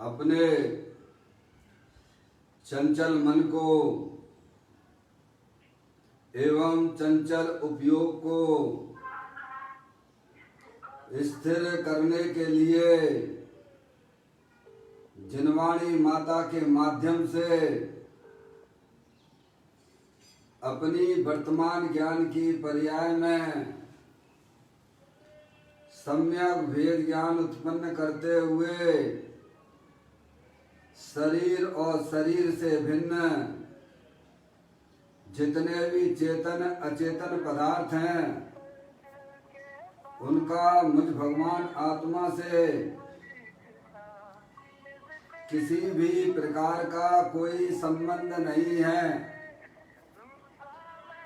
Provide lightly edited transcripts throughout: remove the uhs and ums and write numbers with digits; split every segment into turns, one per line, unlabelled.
अपने चंचल मन को एवं चंचल उपयोग को स्थिर करने के लिए जिनवाणी माता के माध्यम से अपनी वर्तमान ज्ञान की पर्याय में सम्यक भेद ज्ञान उत्पन्न करते हुए शरीर और शरीर से भिन्न जितने भी चेतन अचेतन पदार्थ हैं उनका मुझ भगवान आत्मा से किसी भी प्रकार का कोई संबंध नहीं है।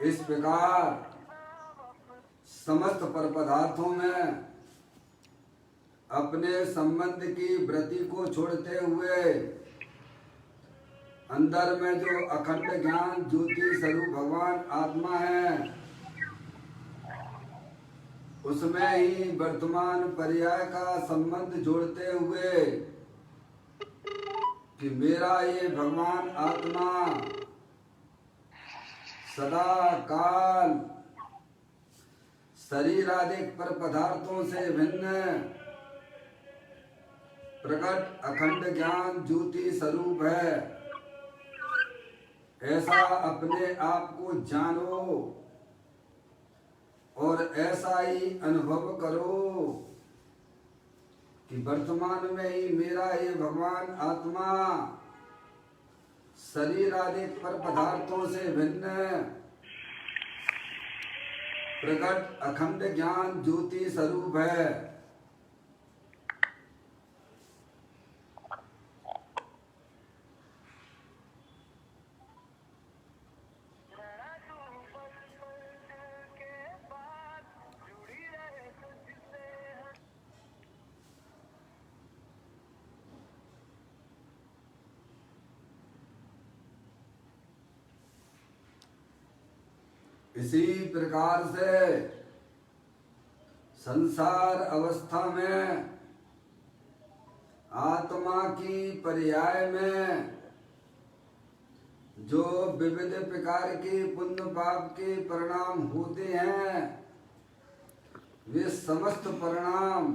इस प्रकार समस्त पर पदार्थों में अपने संबंध की वृत्ति को छोड़ते हुए अंदर में जो अखंड ज्ञान ज्योति स्वरूप भगवान आत्मा है उसमें ही वर्तमान पर्याय का संबंध जोड़ते हुए कि मेरा ये भगवान आत्मा सदा काल शरीर आदि पर पदार्थों से भिन्न प्रकट अखंड ज्ञान ज्योति स्वरूप है। ऐसा अपने आप को जानो और ऐसा ही अनुभव करो कि वर्तमान में ही मेरा ये भगवान आत्मा शरीर आदि पर पदार्थों से भिन्न प्रकट अखंड ज्ञान ज्योति स्वरूप है। इसी प्रकार से संसार अवस्था में आत्मा की पर्याय में जो विविध प्रकार के पुण्य पाप के परिणाम होते हैं वे समस्त परिणाम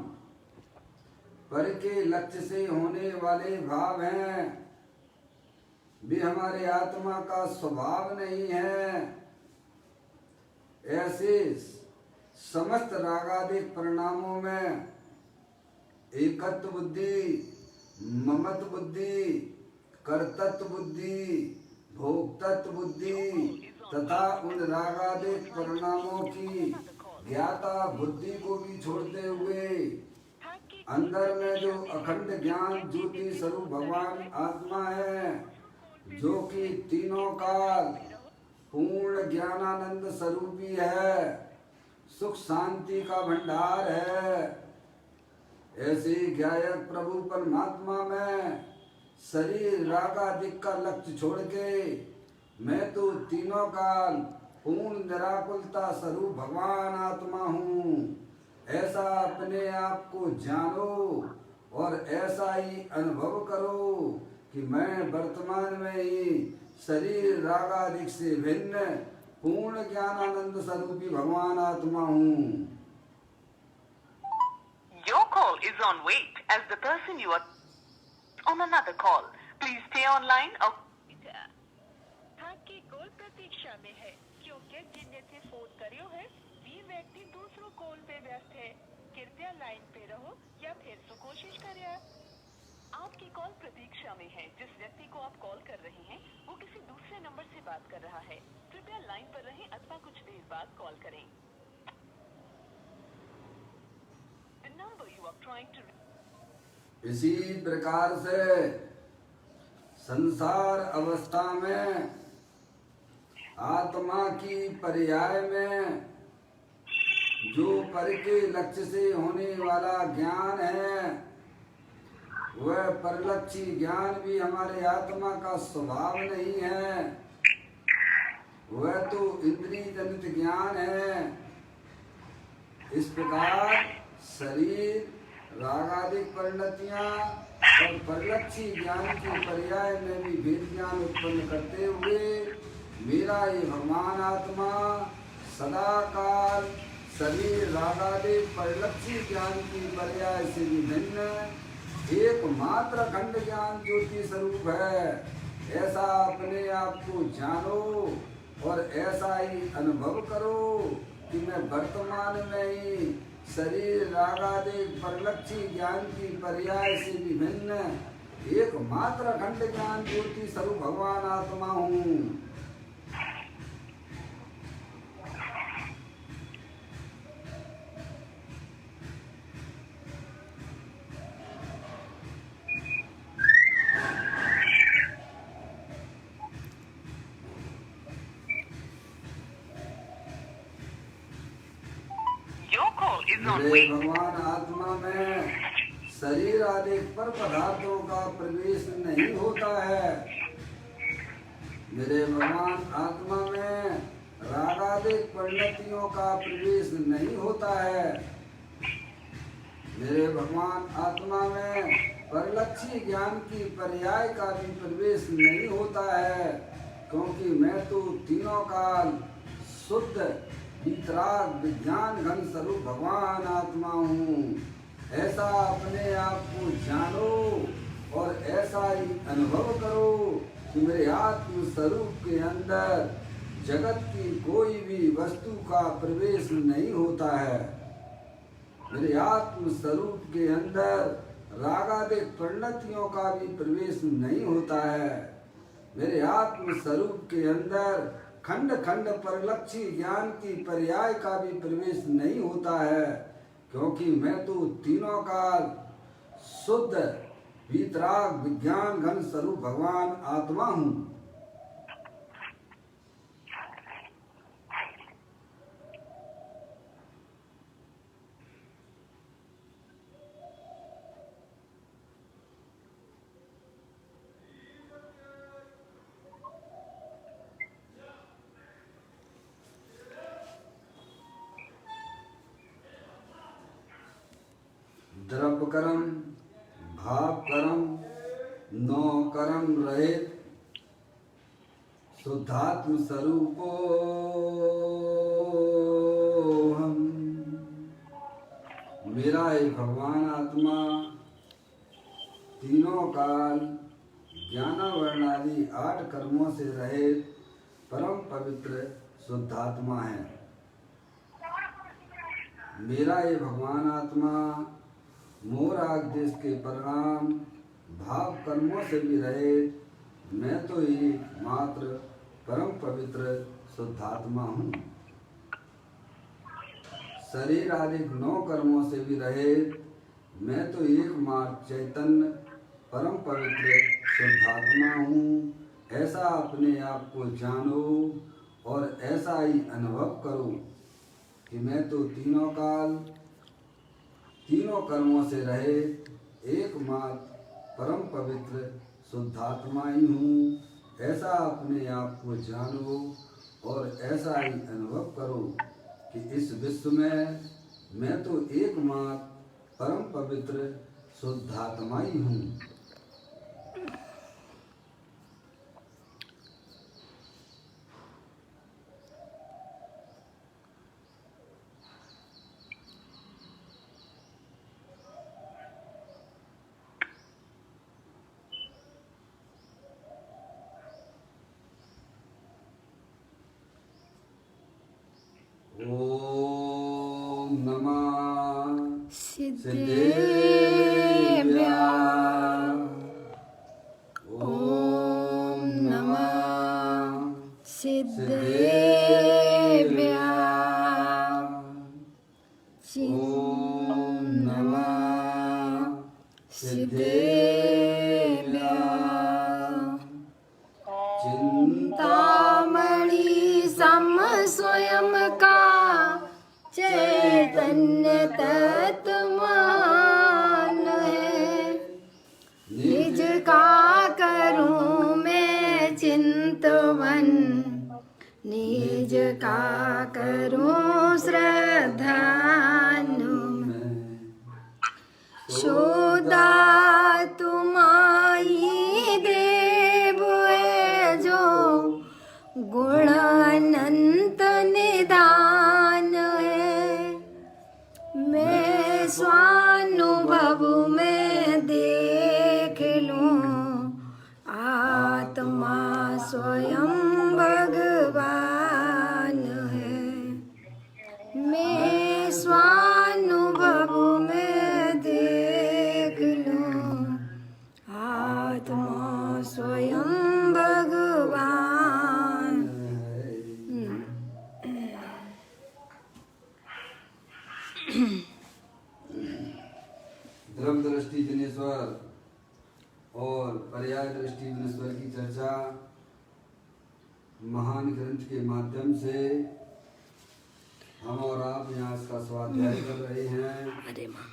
पर के लक्ष्य से होने वाले भाव हैं। वे हमारे आत्मा का स्वभाव नहीं है। ऐसे समस्त रागादिक परिणामों में एकत्व बुद्धि, ममत्व बुद्धि, कर्तृत्व बुद्धि, भोक्तृत्व बुद्धि तथा उन रागादिक परिणामों की ज्ञाता बुद्धि को भी छोड़ते हुए अंदर में जो अखंड ज्ञान ज्योति स्वरूप भगवान आत्मा है जो कि तीनों काल पूर्ण ज्ञानानंद स्वरूपी है, सुख शांति का भंडार है। ऐसे ज्ञायक प्रभु परमात्मा में शरीर रागादिक का लक्ष्य छोड़ के मैं तो तीनों काल पूर्ण निराकुलता स्वरूप भगवान आत्मा हूँ। ऐसा अपने आप को जानो और ऐसा ही अनुभव करो कि मैं वर्तमान में ही शरीर रागादिक से भिन्न पूर्ण ज्ञानानंद स्वरूपी भगवान आत्मा हूँ।
Your call is on wait as the person you are on another call. Please stay online or
आपकी कॉल प्रतीक्षा में है क्योंकि जिनने से फोन करियो है वे व्यक्ति दूसरों कॉल पे व्यस्त है। कृपया लाइन पे रहो या फिर से कोशिश करिए। आपकी कॉल प्रतीक्षा में है। जिस व्यक्ति को आप कॉल कर रहे हैं वो किसी दूसरे नंबर से बात कर रहा है। कृपया लाइन पर रहें अथवा कुछ देर बाद कॉल करें। The number you are trying to
इसी प्रकार से संसार अवस्था में आत्मा की पर्याय में जो पर के लक्ष्य से होने वाला ज्ञान है वह परलक्षी ज्ञान भी हमारे आत्मा का स्वभाव नहीं है। वह तो इंद्रिय जनित ज्ञान है। इस प्रकार शरीर रागादिक परिणतियां और परिलक्षी ज्ञान के पर्याय में भी भेद ज्ञान उत्पन्न करते हुए मेरा ये भगवान आत्मा सदाकाल शरीर रागादि परिलक्षी ज्ञान की पर्याय से भी भिन्न एकमात्र खंड ज्ञान ज्योति स्वरूप है। ऐसा अपने आप को जानो और ऐसा ही अनुभव करो कि मैं वर्तमान में ही शरीर रागादि परिलक्षी ज्ञान की पर्याय से भी भिन्न एकमात्र खंड ज्ञान ज्योति स्वरूप भगवान आत्मा हूँ।
Your call is on
मेरे
wait.
भगवान आत्मा में शरीर आदि पर पदार्थों का प्रवेश नहीं होता है। मेरे भगवान आत्मा में रागादिक परिणतियों का प्रवेश नहीं होता है। मेरे भगवान आत्मा में परिलक्षी ज्ञान की पर्याय का भी प्रवेश नहीं होता है, क्योंकि मैं तो तीनों काल शुद्ध वितराग विज्ञान घन स्वरूप भगवान आत्मा हूँ। ऐसा अपने आप को जानो और ऐसा ही अनुभव करो कि मेरे आत्म स्वरूप के अंदर जगत की कोई भी वस्तु का प्रवेश नहीं होता है। मेरे आत्म स्वरूप के अंदर रागादिक परिणतियों का भी प्रवेश नहीं होता है। मेरे आत्म स्वरूप के अंदर खंड खंड परिलक्षी ज्ञान की पर्याय का भी प्रवेश नहीं होता है, क्योंकि मैं तो तीनों काल शुद्ध वितराग विज्ञान घन स्वरूप भगवान आत्मा हूँ। द्रव्य कर्म भाव कर्म नौ कर्म रहित शुद्धात्म स्वरूपो हम। मेरा एक भगवान आत्मा तीनों काल ज्ञान वर्णादि 8 कर्मों से रहित परम पवित्र शुद्धात्मा है। मेरा ये भगवान आत्मा मोर आदेश के परिणाम भाव कर्मों से भी रहे। मैं तो ही मात्र परम पवित्र शुद्धात्मा हूँ। शरीर आदि 9 कर्मों से भी रहे। मैं तो एकमात्र चैतन्य परम पवित्र शुद्धात्मा हूँ। ऐसा अपने आप को जानो और ऐसा ही अनुभव करो कि मैं तो तीनों काल तीनों कर्मों से रहे एकमात्र परम पवित्र शुद्धात्मा ही हूँ। ऐसा अपने आप को जानो और ऐसा ही अनुभव करो कि इस विश्व में मैं तो एकमात्र परम पवित्र शुद्धात्मा ही हूँ। ओम नमः सिद्धेभ्यः। ओम नमः सिद्धेभ्यः। ओम नमः सिद्धेभ्यः।
चिंतामणि सम स्वयं का चैतन्य तत्वमान है। निज का करूं मैं चिंतवन, निज का करूं श्रद्धानु। यशोदा तुम्हारी देव है जो गुण अनंत निदान है। मैं स्वानुभव में देख लूं आत्मा स्वयं भगवान है। मैं स्वानुभव में देख लूं आत्मा स्वयं भगवान।
धर्म दृष्टि जनेश्वर और पर्याय दृष्टि जनेश्वर की चर्चा महान ग्रंथ के माध्यम से हम और आप यहाँ इसका स्वाध्याय कर रहे हैं।
अरे माँ,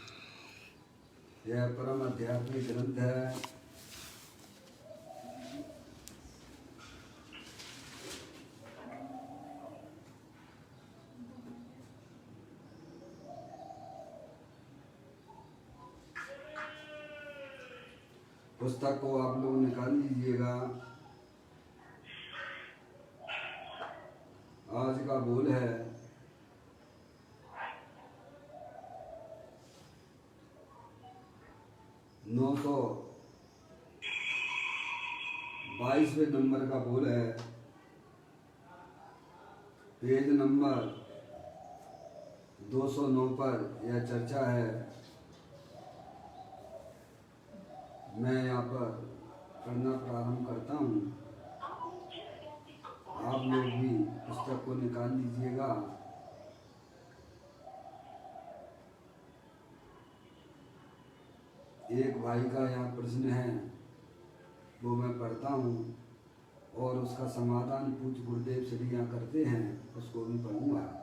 यह परम आध्यात्मिक ग्रंथ है। पुस्तक को आप लोग निकाल लीजिएगा। आज का बोल है 922वें नंबर का बोल है। पेज नंबर 209 पर यह चर्चा है। मैं यहाँ पर पढ़ना प्रारंभ करता हूँ। आप लोग भी पुस्तक को निकाल लीजिएगा। एक भाई का यहाँ प्रश्न है, वो मैं पढ़ता हूँ और उसका समाधान पूज्य गुरुदेव श्री यहाँ करते हैं, उसको भी पढ़ूंगा।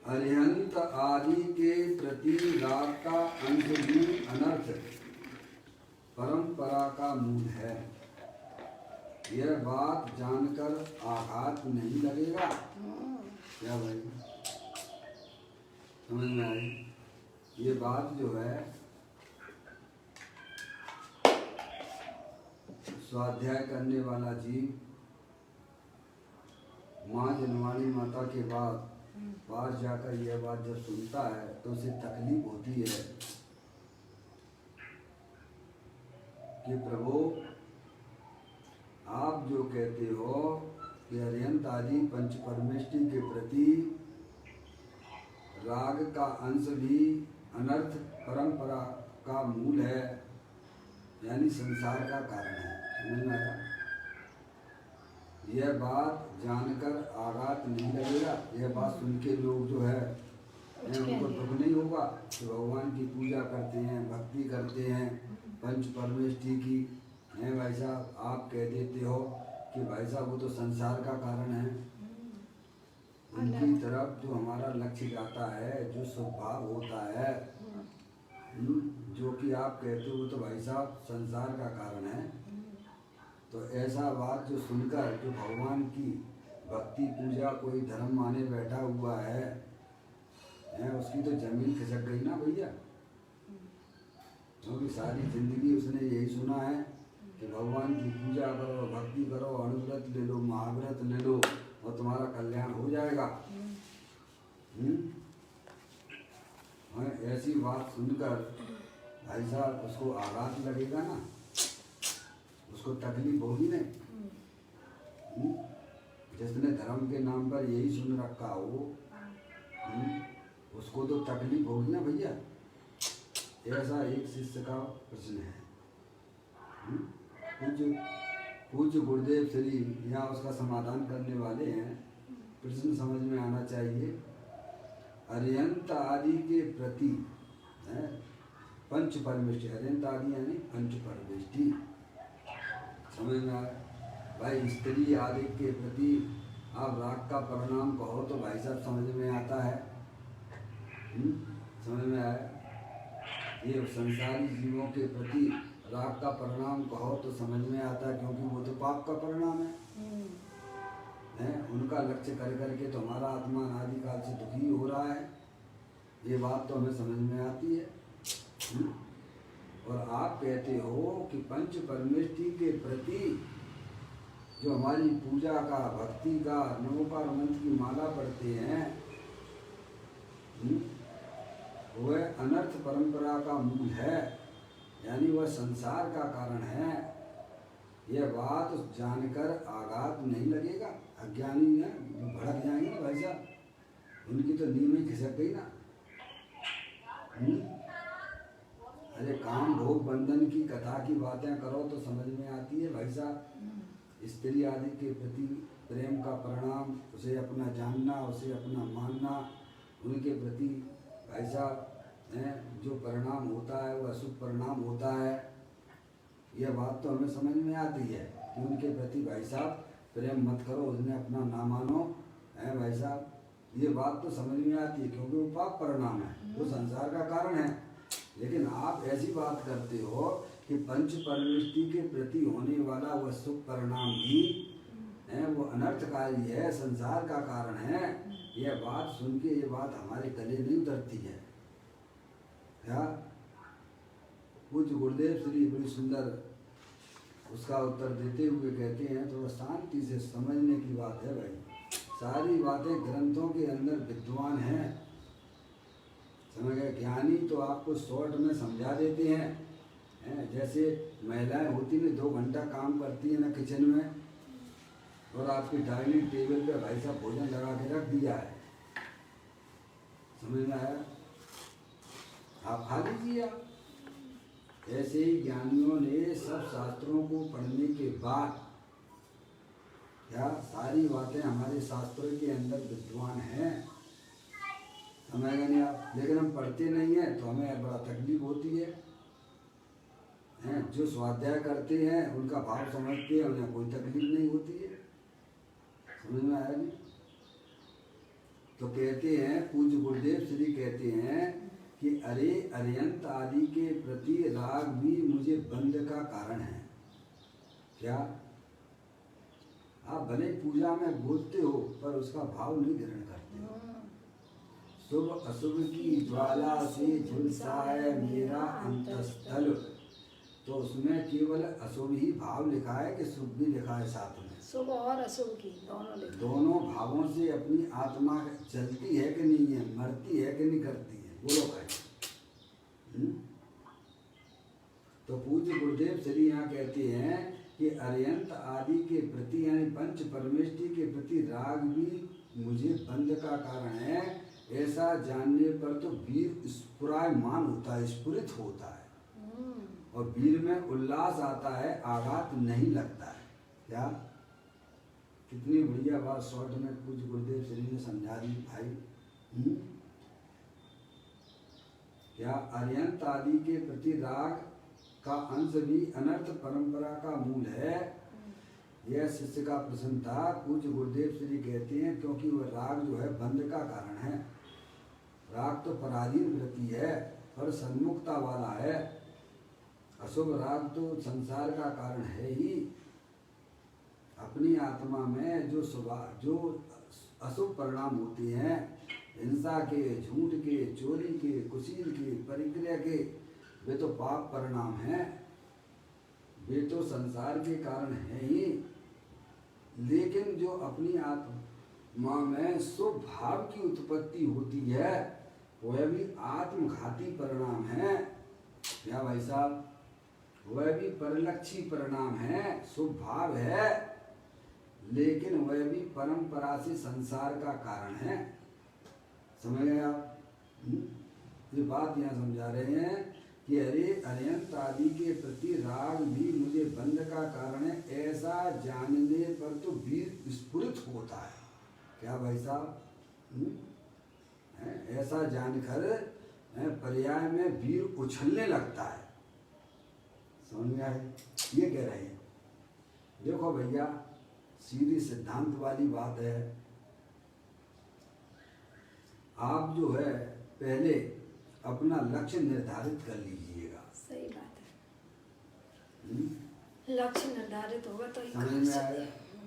अरिहंत आदि के प्रति राग का अंश भी अनर्थ परंपरा का मूल है। यह बात जानकर आघात नहीं लगेगा। क्या भाई समझ में आई? ये बात जो है स्वाध्याय करने वाला जीव माँ जनवाणी माता के बाद पास जाकर यह बात जब सुनता है तो उसे तकलीफ होती है कि प्रभु आप जो कहते हो कि अरिहंत आदि पंच परमेष्टि के प्रति राग का अंश भी अनर्थ परंपरा का मूल है, यानी संसार का कारण है। समझ में आया? यह बात जानकर आघात नहीं लगेगा। यह बात सुन के लोग जो है उनको दुख नहीं होगा कि भगवान की पूजा करते हैं, भक्ति करते हैं पंच परमेष्टि की है। भाई साहब आप कह देते हो कि भाई साहब वो तो संसार का कारण है। उनकी तरफ जो हमारा लक्ष्य जाता है, जो स्वभाव होता है, जो कि आप कहते हो वो तो भाई साहब संसार का कारण है। तो ऐसा बात जो सुनकर जो भगवान की भक्ति पूजा कोई धर्म माने बैठा हुआ है, उसकी तो जमीन खिसक गई ना भैया। क्योंकि सारी जिंदगी उसने यही सुना है कि भगवान की पूजा करो, भक्ति करो, अनुव्रत ले लो, महाव्रत ले लो और तुम्हारा कल्याण हो जाएगा। ऐसी बात सुनकर भाई साहब उसको आघात लगेगा ना, उसको तकलीफ होगी नहीं। जिसने धर्म के नाम पर यही सुन रखा हो उसको तो तकलीफ होगी ना भैया। ऐसा एक शिष्य का प्रश्न है। पूज्य गुरुदेव श्री यहाँ उसका समाधान करने वाले हैं। प्रश्न समझ में आना चाहिए। अरिहंत आदि के प्रति पंच परमेष्टि, अरिहंत आदि यानी पंच परमेष्टि, समझ में आया भाई। स्त्री आदि के प्रति आप राग का परिणाम कहो तो भाई साहब समझ में आता है। समझ में आया? ये संसारी जीवों के प्रति राग का परिणाम कहो तो समझ में आता है, क्योंकि वो तो पाप का परिणाम है। उनका लक्ष्य कर करके तो हमारा आत्मा अनादिकाल से दुखी हो रहा है। ये बात तो हमें समझ में आती है। और आप कहते हो कि पंच परमेष्टि के प्रति जो हमारी पूजा का, भक्ति का, नमोकार मंत्र की माला पढ़ते हैं, वह अनर्थ परंपरा का मूल है, यानी वह संसार का कारण है। यह बात जानकर आघात नहीं लगेगा? अज्ञानी है, भड़क जाएंगे ना भाई साहब, उनकी तो नींद में खिसक गई ना। अरे काम भोग बंधन की कथा की बातें करो तो समझ में आती है भाई साहब। स्त्री आदि के प्रति प्रेम का परिणाम, उसे अपना जानना, उसे अपना मानना, उनके प्रति भाई साहब जो परिणाम होता है वह अशुभ परिणाम होता है। यह बात तो हमें समझ में आती है कि उनके प्रति भाई साहब प्रेम मत करो, उन्हें अपना ना मानो, है भाई साहब। ये बात तो समझ में आती है क्योंकि वो पाप परिणाम है, वो संसार का कारण है। लेकिन आप ऐसी बात करते हो कि पंच परमेष्टि के प्रति होने वाला वह शुभ परिणाम भी है, वो अनर्थकारी है, संसार का कारण है। यह बात सुन के ये बात हमारे गले नहीं उतरती है। क्या पूज्य गुरुदेव श्री बड़ी सुंदर उसका उत्तर देते हुए कहते हैं, थोड़ा शांति से समझने की बात है भाई। सारी बातें ग्रंथों के अंदर विद्वान हैं, समझ गए। ज्ञानी तो आपको शॉर्ट में समझा देते हैं। जैसे महिलाएं होती हैं 2 घंटा काम करती है ना किचन में, और आपकी डाइनिंग टेबल पे भाई साहब भोजन लगा के रख दिया है, समझ में आया, आप खा लीजिए आप। ऐसे ही ज्ञानियों ने सब शास्त्रों को पढ़ने के बाद, क्या सारी बातें हमारे शास्त्रों के अंदर विद्वान हैं, समझ गए नहीं आप। लेकिन हम पढ़ते नहीं हैं तो हमें बड़ा तकलीफ होती है। जो स्वाध्याय करते हैं उनका भाव समझते हैं, उन्हें कोई तकलीफ नहीं होती है, समझ में आया नहीं। तो कहते हैं पूज्य गुरुदेव श्री कहते हैं कि अरे अरियंत आदि के प्रति राग भी मुझे बंध का कारण है। क्या आप भले पूजा में बोलते हो पर उसका भाव नहीं ग्रहण करते हो। शुभ अशुभ की ज्वाला से झुलसा है मेरा अंतस्थल, तो उसमें केवल अशुभ ही भाव लिखा है कि शुभ भी लिखा है साथ में।
शुभ और अशुभ की
दोनों भावों से अपनी आत्मा चलती है कि नहीं है, मरती है कि नहीं करती है, बोलो भाई। तो पूज्य गुरुदेव श्री यहाँ कहते हैं कि अरियंत आदि के प्रति यानी पंच परमेष्टि के प्रति राग भी मुझे बंध का कारण है। ऐसा जानने पर तो वीर स्फुरायमान होता है, स्फुरित होता है, और वीर में उल्लास आता है, आघात नहीं लगता है। क्या कितनी बढ़िया बात शॉर्ट में पूज्य गुरुदेव श्री ने समझा दी भाई। क्या अरियंत आदि के प्रति राग का अंश भी अनर्थ परंपरा का मूल है? यह शिष्य का प्रश्न था। पूज्य गुरुदेव श्री कहते हैं क्योंकि वह राग जो है बंध का कारण है। राग तो पराधीन वृत्ति है पर सन्मुखता वाला है। अशुभ राग तो संसार का कारण है ही। अपनी आत्मा में जो अशुभ परिणाम होते हैं, हिंसा के, झूठ के, चोरी के, कुशील के, परिक्रिया के, वे तो पाप परिणाम हैं, वे तो संसार के कारण हैं ही। लेकिन जो अपनी आत्मा में शुभ भाव की उत्पत्ति होती है वह भी आत्मघाती परिणाम है। क्या भाई साहब, वह भी परिलक्षी परिणाम है, शुभ भाव है, लेकिन वह भी परंपरा से संसार का कारण है। समझ गए आप? ये बात यहाँ समझा रहे हैं कि अरे अरियंत आदि के प्रति राग भी मुझे बंध का कारण है। ऐसा जानने पर तो वीर स्फुरित होता है। क्या भाई साहब, ऐसा जानकर पर्याय में वीर उछलने लगता है। समझ में आए? ये कह रहे हैं। देखो भैया, सीधी सिद्धांत वाली बात है। आप जो है पहले अपना लक्ष्य निर्धारित कर लीजिएगा।
सही बात है। लक्ष्य निर्धारित होगा तो ही
समझ में आया?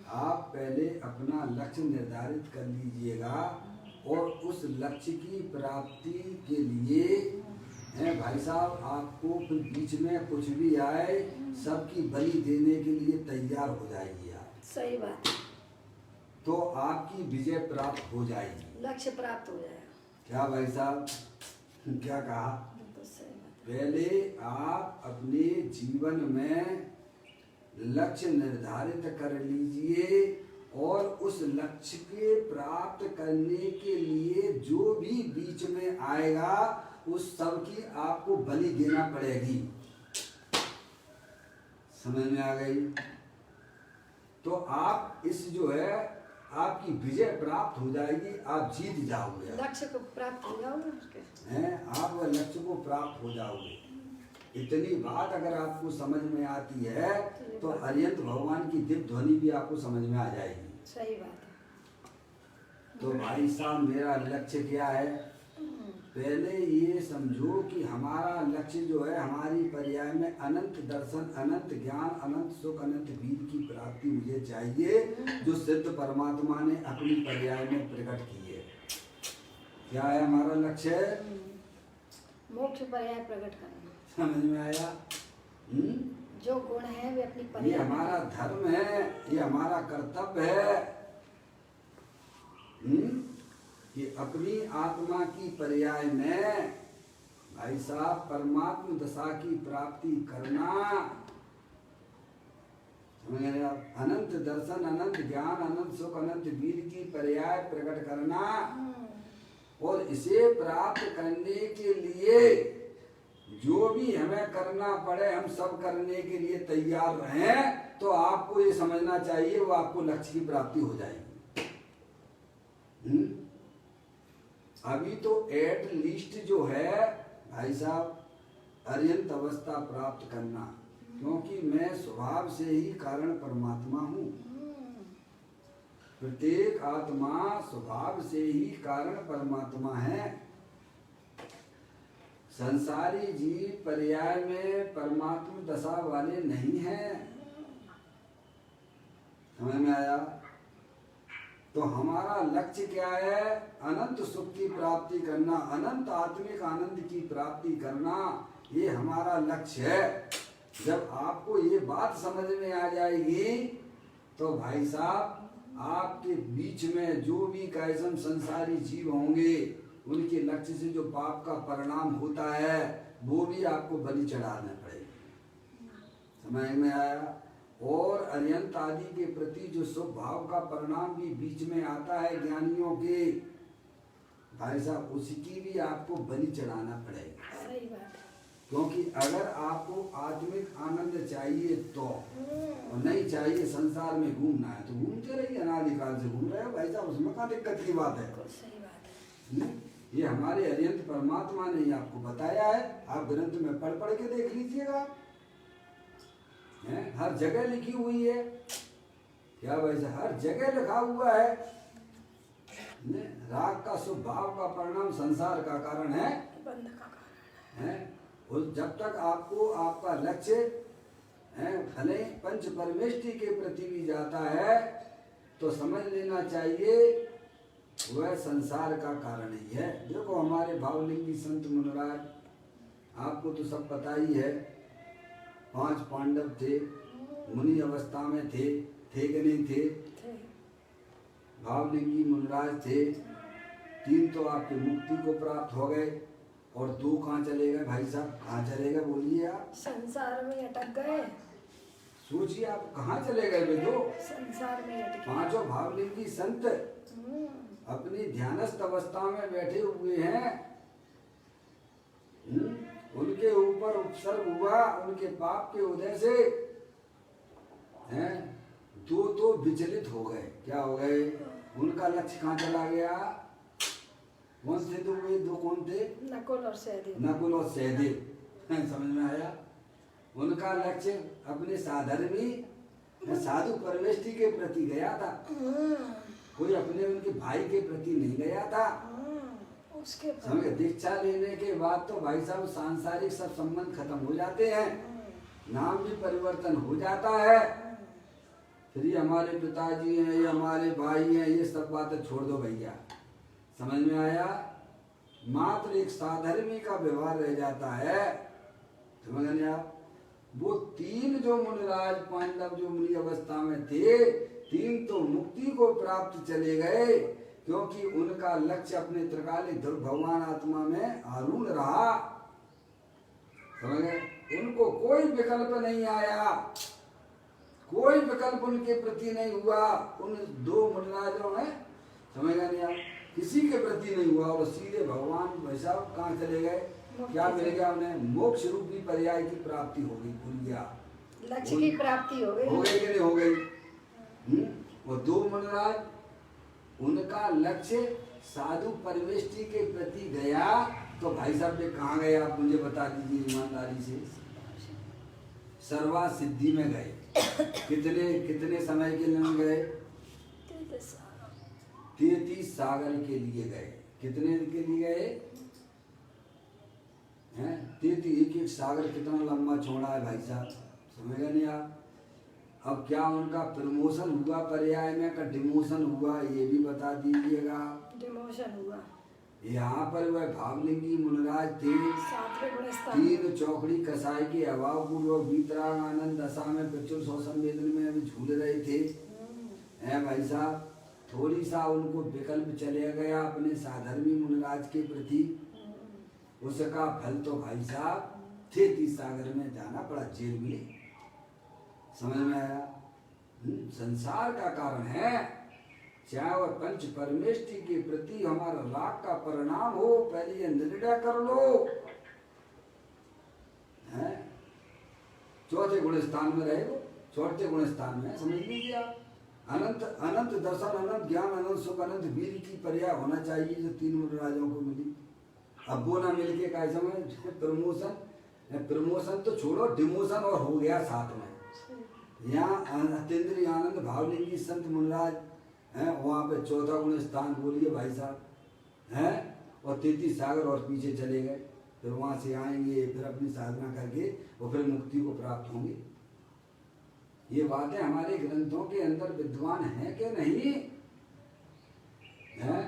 आप पहले अपना लक्ष्य निर्धारित कर लीजिएगा और उस लक्ष्य की प्राप्ति के लिए हैं भाई साहब, आपको फिर बीच में कुछ भी आए सबकी बलि देने के लिए तैयार हो जाइए आप,
सही बात है।
तो आपकी विजय प्राप्त हो जाएगी,
लक्ष्य प्राप्त हो जाएगा।
क्या भाई साहब, क्या कहा?
बिल्कुल सही बात है।
पहले आप अपने जीवन में लक्ष्य निर्धारित कर लीजिए और उस लक्ष्य के प्राप्त करने के लिए जो भी बीच में आएगा उस सब की आपको बलि देना पड़ेगी। समझ में आ गई? तो आप इस जो है आपकी विजय प्राप्त हो जाएगी, आप जीत जाओगे,
लक्ष्य को प्राप्त हो जाओगे उसके।
हैं, आप वह लक्ष्य को प्राप्त हो जाओगे। इतनी बात अगर आपको समझ में आती है तो अरिहंत भगवान की दिव्य ध्वनि भी आपको समझ में आ जाएगी।
सही बात है।
तो भाई साहब, मेरा लक्ष्य क्या है? पहले ये समझो कि हमारा लक्ष्य जो है, हमारी पर्याय में अनंत दर्शन, अनंत ज्ञान, अनंत सुख, अनंत वीर की प्राप्ति मुझे चाहिए, जो सिद्ध परमात्मा ने अपनी पर्याय में प्रकट की है। क्या है हमारा लक्ष्य?
मोक्ष पर्याय प्रकट करना।
समझ में आया?
जो गुण है वे अपनी
ये
पर्याय में-
हमारा धर्म है, ये हमारा कर्तव्य है कि अपनी आत्मा की पर्याय में भाई साहब परमात्म दशा की प्राप्ति करना। समझ गए आप? अनंत दर्शन, अनंत ज्ञान, अनंत सुख, अनंत वीर की पर्याय प्रकट करना, और इसे प्राप्त करने के लिए जो भी हमें करना पड़े हम सब करने के लिए तैयार रहें। तो आपको ये समझना चाहिए वो आपको लक्ष्य की प्राप्ति हो जाएगी। अभी तो एट लीस्ट जो है भाई साहब अरिहंत अवस्था प्राप्त करना, क्योंकि मैं स्वभाव से ही कारण परमात्मा हूँ। प्रत्येक आत्मा स्वभाव से ही कारण परमात्मा है। संसारी जीव पर्याय में परमात्मा दशा वाले नहीं हैं। समझ में आया? तो हमारा लक्ष्य क्या है? अनंत सुख की प्राप्ति करना, अनंत आत्मिक आनंद की प्राप्ति करना, ये हमारा लक्ष्य है। जब आपको ये बात समझ में आ जाएगी तो भाई साहब आपके बीच में जो भी कैसन संसारी जीव होंगे उनके लक्ष्य से जो पाप का परिणाम होता है वो भी आपको बलि चढ़ाना पड़ेगा। समझ में आया? और अरिहंत आदि के प्रति जो शुभ भाव का परिणाम भी बीच में आता है ज्ञानियों के, भाई साहब उसकी भी आपको बलि चढ़ाना पड़ेगा।
सही बात है।
क्योंकि अगर आपको आत्मिक आनंद चाहिए तो, और नहीं चाहिए संसार में घूमना है तो घूमते रहिए, अनादिकाल से घूम रहे हो भाई साहब, उसमें क्या दिक्कत की बात है?
सही बात है।
ये हमारे अरिहंत परमात्मा ने आपको बताया है, आप ग्रंथ में पढ़ पढ़ के देख लीजिएगा, हर जगह लिखी हुई है। क्या भाई साहब, हर जगह लिखा हुआ है। राग का शुभ भाव का परिणाम संसार का कारण है,
बंध का कारण
है? और जब तक आपको आपका लक्ष्य भले पंच परमेष्टि के प्रति भी जाता है तो समझ लेना चाहिए वह संसार का कारण ही है। देखो हमारे भावलिंगी संत मुनिराज, आपको तो सब पता ही है, 5 पांडव थे, मुनि अवस्था में थे कि नहीं थे? भावलिंगी मुनिराज थे। 3 तो आपके मुक्ति को प्राप्त हो गए और 2 कहाँ चले गए भाई साहब? कहाँ चले गए बोलिए आप?
संसार में अटक गए।
सोचिए आप कहाँ चले गए वे 2?
संसार में अटके।
5 भावलिंगी संत अपनी ध्यानस्थ अवस्था में बैठे हुए हैं। उनके ऊपर उपसर्ग हुआ उनके पाप के उदय से, हैं 2 तो विचलित हो गए। क्या हो गए? उनका लक्ष्य कहाँ चला गया? कौन से 2 हुए? 2 कौन थे?
नकुल और सहदेव।
नकुल और सहदेव। समझ में आया? उनका लक्ष्य अपने साधर्मी साधु परमेष्टि के प्रति गया था, कोई अपने उनके भाई के प्रति नहीं गया था।
उसके
समझ? दीक्षा लेने के बाद तो भाई साहब सांसारिक सब संबंध खत्म हो जाते हैं, नाम भी परिवर्तन हो जाता है। फिर ये हमारे पिताजी हैं, ये हमारे भाई हैं, ये सब बातें छोड़ दो भैया। समझ में आया? मात्र एक साधर्मी का व्यवहार रह जाता है। समझ गए आप? वो तीन जो मुनिराज पांडव जो मुनि अवस्था में थे, तीन तो मुक्ति को प्राप्त चले गए, क्योंकि उनका लक्ष्य अपने त्रिकालिक ध्रुव भगवान आत्मा में आरूढ़ रहा। समझ गए? उनको कोई विकल्प नहीं आया, कोई विकल्प उनके प्रति नहीं हुआ। उन दो मुनिराजों में समझ गए नहीं आप? किसी के प्रति नहीं हुआ, और सीधे भगवान भाई साहब कहाँ चले गए? क्या मिल गया उन्हें? मोक्ष रूपी पर्याय की प्राप्ति हो गई। भूल गया,
लक्ष्य की प्राप्ति हो गई।
हो गई कि नहीं हो गई? वो दो मुनिराज, उनका लक्ष्य साधु परमेष्टि के प्रति गया, तो भाई साहब ये कहाँ गए? आप मुझे बता दीजिए ईमानदारी से। सर्वा सिद्धि में गए। कितने समय के लिए गए? 33 सागर के लिए गए। कितने के लिए गए हैं? 33। एक सागर कितना लंबा छोड़ा है भाई साहब, समझ गए नहीं आप? अब क्या उनका प्रमोशन हुआ पर्याय में का डिमोशन हुआ, ये भी बता दीजिएगा।
डिमोशन हुआ।
यहाँ पर वह भावलिंगी मुनिराज थे,
7वें गुण स्थान।
3 चौकड़ी कसाई के अभाव पूर्वक वीतराग आनंद दशा में प्रचुर संवेदन में अभी झूल रहे थे। है भाई साहब, थोड़ी सा उनको विकल्प चले गया अपने साधर्मी मुनिराज के प्रति, उसका फल तो भाई साहब 33 सागर में जाना पड़ा, जेल में। समझ में आया? संसार का कारण है, चाहे वह पंच परमेष्टि के प्रति हमारा राग का परिणाम हो, पहले ये निर्णय कर लो। है? चौथे गुण स्थान में रहे वो, चौथे गुण स्थान में, समझ लीजिए आप। अनंत अनंत दर्शन, अनंत ज्ञान, अनंत सुख, अनंत वीर की पर्याय होना चाहिए जो 3 मुनिराजों को मिली। अब वो ना मिलके काय समझ? प्रमोशन तो छोड़ो, डिमोशन और हो गया साथ में। यहाँ अतीन्द्रिय आनंद भावलिंगी संत मुनिराज हैं, वहाँ पे चौथा गुण स्थान बोलिए भाई साहब हैं, और 33 सागर और पीछे चले गए। फिर वहाँ से आएंगे, फिर अपनी साधना करके और फिर मुक्ति को प्राप्त होंगे। ये बातें हमारे ग्रंथों के अंदर विद्वान हैं कि नहीं है?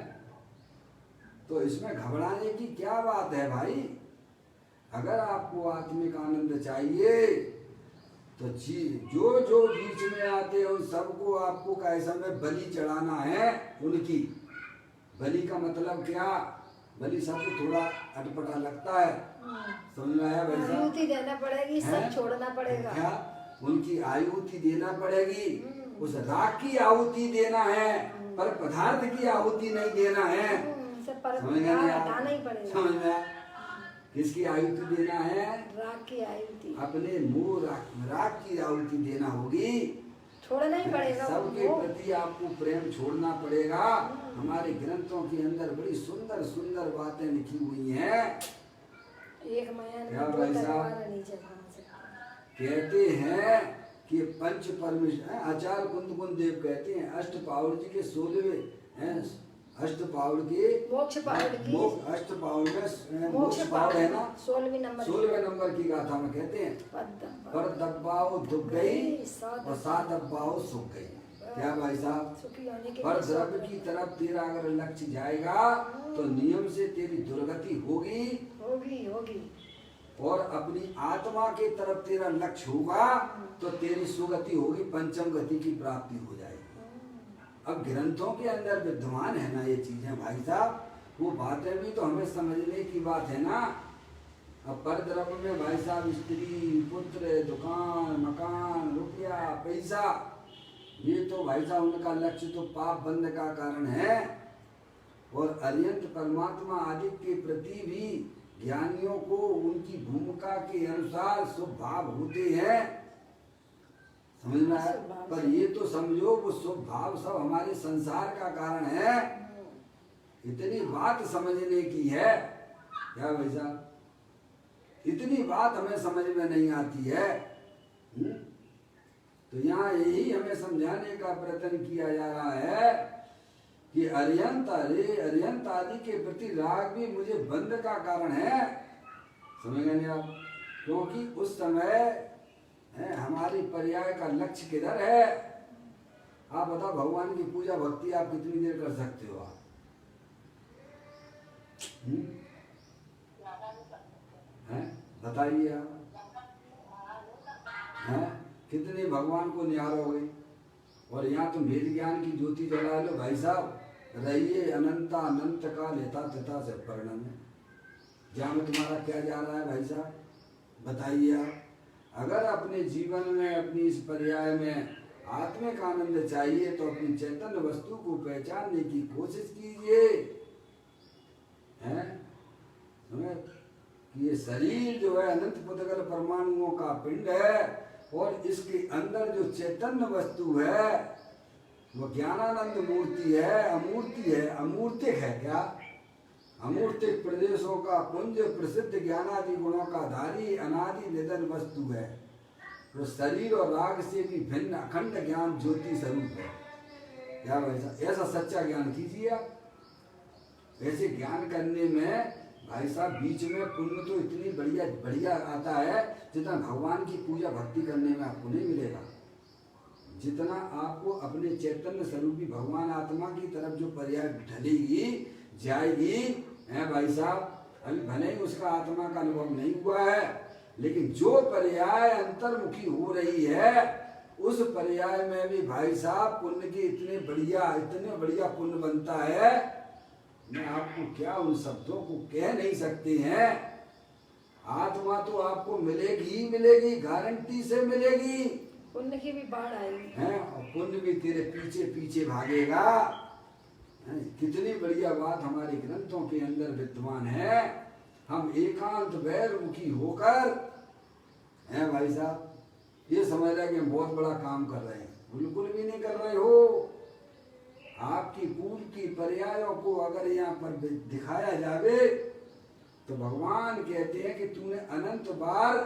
तो इसमें घबराने की क्या बात है भाई? अगर आपको आत्मिक आनंद चाहिए तो जो जो बीच में आते हैं उन सबको आपको कैसा में बलि चढ़ाना है। उनकी बलि का मतलब क्या? बलि सबको थोड़ा अटपटा लगता है, समझ में आया भाई साहब?
आहुति देना पड़ेगी, सब छोड़ना पड़ेगा।
क्या? उनकी आहुति देना पड़ेगी, उस राग की आहुति देना है, पर पदार्थ की आहुति नहीं देना है। समझ में आया?
हटाना ही पड़ेगा।
समझ में आया? किसकी आहुति देना है?
राग की आहुति।
अपने मुंह राग की आहुति देना होगी,
छोड़ना ही पड़ेगा।
सबके प्रति आपको प्रेम छोड़ना पड़ेगा। हमारे ग्रंथों के अंदर बड़ी सुंदर सुंदर बातें लिखी हुई हैं।
एक मयान
क्या
में
भाई
दो
साहब?
तलवार नीचे भाग सकता है।
कहते हैं कि पंच परमेश्वर, आचार्य कुंद देव कहते हैं अष्टपावड़ जी के 16वें हैं, अष्टपावड़ के
मोक्ष पावड़ की,
अष्टपावड़ में
मोक्ष
पावड़ है ना,
16वें नंबर
की गाथा में कहते हैं पर दब्बाओ दुख गई और 7 दब्बाओ सुख गई। क्या भाई साहब?
सुखी होने के
पर
लिए
द्रव्य की तरफ तेरा अगर लक्ष्य जाएगा तो नियम से तेरी दुर्गति होगी,
होगी होगी।
और अपनी आत्मा के तरफ तेरा लक्ष्य होगा तो तेरी सुगति होगी, पंचम गति की प्राप्ति हो जाएगी। अब ग्रंथों के अंदर विद्वान है ना ये चीजें भाई साहब, वो बातें भी तो हमें समझने की बात है ना। अब पर द्रव्य में भाई साहब स्त्री, पुत्र, दुकान, मकान, रुपया, पैसा, ये तो भाई साहब उनका लक्ष्य तो पाप बंद का कारण है। और अरियंत परमात्मा आदि के प्रति भी ज्ञानियों को उनकी भूमिका के अनुसार शुभ भाव होते हैं, समझ में आया? पर ये तो समझो वो शुभ भाव सब हमारे संसार का कारण है। इतनी बात समझने की है। क्या भाई साहब? इतनी बात हमें समझ में नहीं आती है। तो यहाँ यही हमें समझाने का प्रयत्न किया जा रहा है कि अरियंत आदि के प्रति राग भी मुझे बंध का कारण है। समझ गए नहीं आप? क्योंकि उस समय हमारी पर्याय का लक्ष्य किधर है? आप बताओ भगवान की पूजा भक्ति आप कितनी देर कर सकते हो आप? हैं बताइए आप, हैं कितने भगवान को निहारोगे? और यहाँ तुम वेद ज्ञान की ज्योति जला लो भाई साहब, रहिए अनंता अनंत का लेता तथा से परिणाम है। जहाँ में तुम्हारा क्या जा रहा है भाई साहब, बताइए आप। अगर अपने जीवन में अपनी इस पर्याय में आत्मिक आनंद चाहिए तो अपनी चैतन्य वस्तु को पहचानने की कोशिश कीजिए, हैं समझ कि ये शरीर जो है अनंत पुद्गल परमाणुओं का पिंड है और इसके अंदर जो चैतन्य वस्तु है वो ज्ञानानंद मूर्ति है, अमूर्ति है, अमूर्तिक है। क्या अमूर्तिक प्रदेशों का पुंज प्रसिद्ध ज्ञानादि गुणों का धारी अनादि निधन वस्तु है। तो शरीर और राग से भी भिन्न अखंड ज्ञान ज्योति स्वरूप है। क्या वैसा ऐसा सच्चा ज्ञान कीजिए आप। ऐसे ज्ञान करने में भाई साहब बीच में पुण्य तो इतनी बढ़िया बढ़िया आता है जितना भगवान की पूजा भक्ति करने में आपको नहीं मिलेगा। जितना आपको अपने चैतन्य स्वरूपी भगवान आत्मा की तरफ जो पर्याय ढलेगी जाएगी है भाई साहब, अभी भले ही उसका आत्मा का अनुभव नहीं हुआ है, लेकिन जो पर्याय अंतर्मुखी हो रही है उस पर्याय में भी भाई साहब पुण्य की इतने बढ़िया पुण्य बनता है। मैं आपको क्या उन शब्दों को कह नहीं सकते हैं। आत्मा तो आपको मिलेगी ही मिलेगी, गारंटी से मिलेगी।
पुण्य की भी बाढ़ आएगी
है और पुण्य भी तेरे पीछे पीछे भागेगा। कितनी बढ़िया बात हमारे ग्रंथों के अंदर विद्यमान है। हम एकांत वैरमुखी होकर हैं भाई साहब, ये समझ रहे कि हम बहुत बड़ा काम कर रहे हैं, बिल्कुल भी नहीं कर रहे हो। आपकी पूर्व की पर्यायों को अगर यहाँ पर दिखाया जावे तो भगवान कहते हैं कि तूने अनंत बार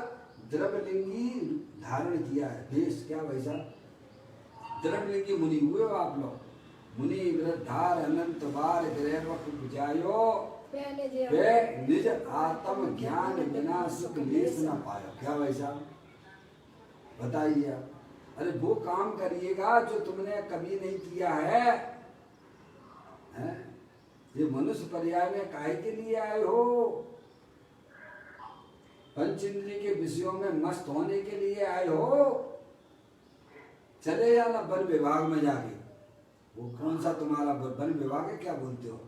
द्रव्यलिंगी धारण किया है। भेष क्या भाई साहब, द्रव्यलिंगी मुनि हुए हो आप लोग। मुनि वृद्धार अनंत बार ग्रह बुझायो वे निज आत्म ज्ञान बिना सुख लेस न पायो। क्या भाई साहब बताइए आप। अरे वो काम करिएगा जो तुमने कभी नहीं किया है। ये मनुष्य पर्याय में काहे के लिए आए हो? पंचेंद्रिय के विषयों में मस्त होने के लिए आए हो? चले जाना वन विभाग में जाके। वो कौन सा तुम्हारा वन विभाग है, क्या बोलते हो?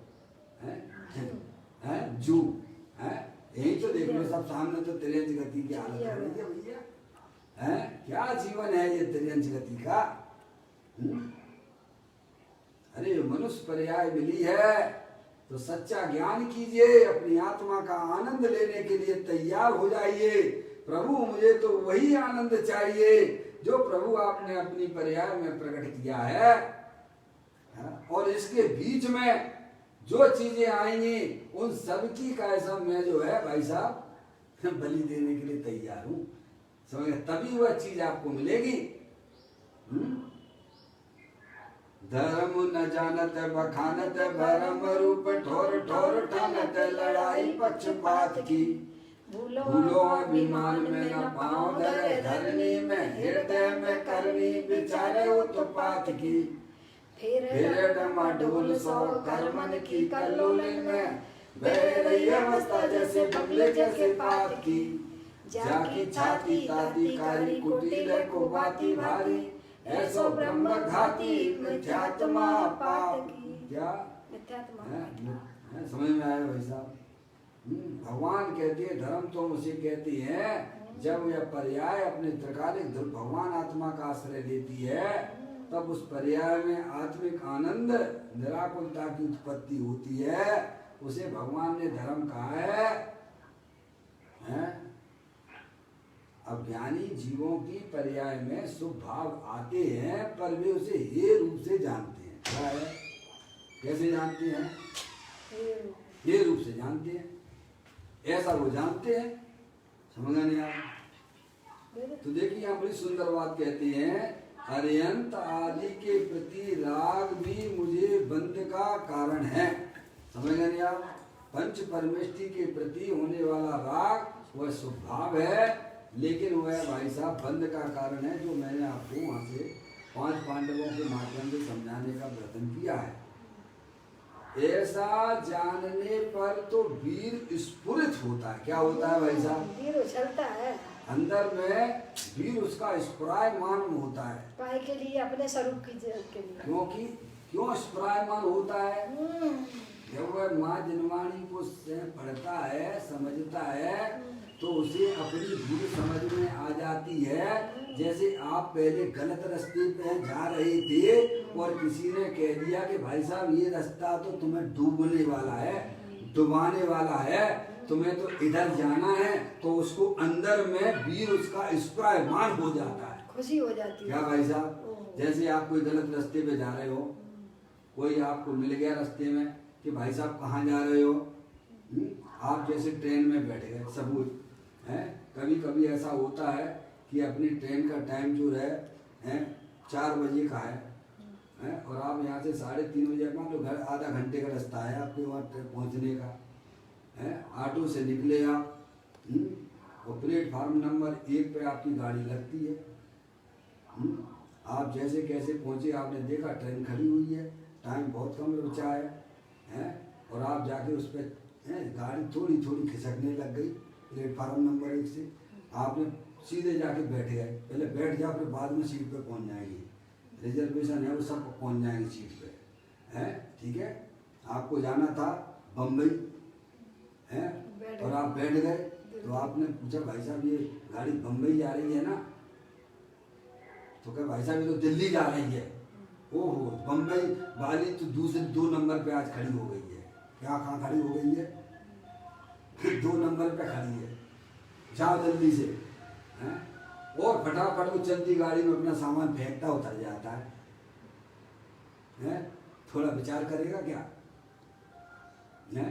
हैं जू हैं, यही तो देख लो सब सामने तो त्रियंच गति की हालत हो रही है भैया। हैं क्या जीवन है ये त्रियंच गति का। अरे मनुष्य पर्याय मिली है तो सच्चा ज्ञान कीजिए, अपनी आत्मा का आनंद लेने के लिए तैयार हो जाइए। प्रभु मुझे तो वही आनंद चाहिए जो प्रभु आपने अपनी पर्याय में प्रकट किया है। और इसके बीच में जो चीजें आएंगी उन सबकी का ऐसा मैं जो है भाई साहब बलि देने के लिए तैयार हूँ। समझ, तभी वह चीज आपको मिलेगी। धर्म न जानत बखानत भरम रूप ठोर ठोर ठानत लड़ाई पक्षपात की। भूलो अभिमान में न पाँव धरे धरनी में हृदय में करनी विचारे उत्पात की। फिर डमाडोल सौ कर्मन की कल्लोलन में बह रही अवस्था जैसे बगले जैसे पात की। जाकी छाती ताती कारी कुटीले को बाती भारी ऐसो ब्रह्म घाती मिथ्यात्मा पाप की। क्या समझ में आया भाई साहब? भगवान कहते हैं धर्म तो उसे कहते हैं जब यह पर्याय अपने त्रिकालिक भगवान आत्मा का आश्रय लेती है तब उस पर्याय में आत्मिक आनंद निराकुलता की उत्पत्ति होती है। उसे भगवान ने धर्म कहा है? अज्ञानी जीवों की पर्याय में शुभ भाव आते हैं पर वे उसे हे रूप से जानते हैं। क्या है, कैसे जानते हैं? हे रूप से जानते हैं, ऐसा वो जानते हैं। समझ नहीं आया? तो देखिए यहाँ बड़ी सुंदर बात कहते हैं, अरियंत आदि के प्रति राग भी मुझे बंध का कारण है। समझ नहीं आया? पंच परमेष्टि के प्रति होने वाला राग वह स्वभाव है, लेकिन वह भाई साहब बंध का कारण है जो मैंने आपको वहां से 5 पांडवों के माध्यम से समझाने का प्रयत्न किया है। ऐसा जानने पर तो वीर स्फुरित होता है। क्या होता है भाई साहब?
वीर उछलता है,
अंदर में वीर उसका स्फुरायमान होता है।
पाए के लिए, अपने स्वरूप की के लिए।
क्यों स्फुरायमान होता है?
हम्म,
जब वह माँ जनवाणी को पढ़ता है, समझता है, तो उसे अपनी भूल समझ में आ जाती है। जैसे आप पहले गलत रास्ते पे जा रहे थे और किसी ने कह दिया कि भाई साहब ये रास्ता तो तुम्हें डूबने वाला है, डुबाने वाला है, तुम्हें तो इधर जाना है, तो उसको अंदर में वीर उसका स्फुरायमान हो जाता है।
खुशी हो जाती है।
क्या भाई साहब? जैसे आप कोई गलत रास्ते पे जा रहे हो, कोई आपको मिल गया रास्ते में कि भाई साहब कहाँ जा रहे हो, आप जैसे ट्रेन में बैठ गए, सबूत है। कभी कभी ऐसा होता है कि अपनी ट्रेन का टाइम जो है 4 बजे का है और आप यहाँ से 3:30 बजे, मान लो घर आधा घंटे का रास्ता है आपके वहाँ पहुँचने का है। ऑटो से निकले आप और प्लेटफार्म नंबर 1 पे आपकी गाड़ी लगती है। आप जैसे कैसे पहुँचे, आपने देखा ट्रेन खड़ी हुई है, टाइम बहुत कम बचा है और आप जाके उस पर गाड़ी थोड़ी थोड़ी खिसकने लग गई प्लेटफार्म नंबर 1 से। आपने सीधे जाके बैठ गए, पहले बैठ जाओ फिर बाद में सीट पे पहुंच जाएंगे, रिजर्वेशन है वो सब पहुंच जाएंगे सीट पे है। ठीक है, आपको जाना था बम्बई है और आप बैठ गए, तो आपने पूछा भाई साहब ये गाड़ी बम्बई जा रही है ना? तो क्या भाई साहब ये तो दिल्ली जा रही है। ओहो, बम्बई वाली तो दूसरे 2 नंबर पे आज खड़ी हो गई है। क्या कहाँ खड़ी हो गई है? 2 नंबर पे खड़ी है, जाओ जल्दी से हैं। और फटाफट वो चलती गाड़ी में अपना सामान फेंकता उतर जाता है। थोड़ा विचार करेगा क्या है?